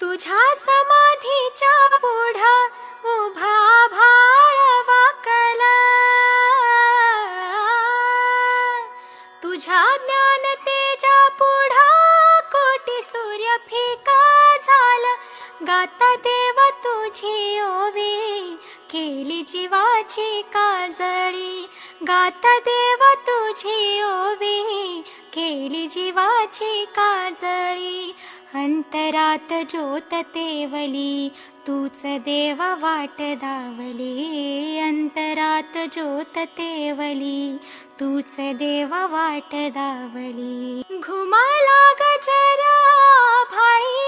तुझ्या समाधीच्या पुढा उभा भाळ वाकला, तुझ्या ज्ञान तेजा पुढा कोटी सूर्य फिका झाला. गाता देव तुझी ओवी केली जीवाची काजळी, गाता देव तुझी ओवी केली जीवाची काजळी. अंतरात ज्योत तेवली तूच देव वाट दावली, अंतरात ज्योत तेवली तूच देव वाट दावली. घुमाला गजरा भाई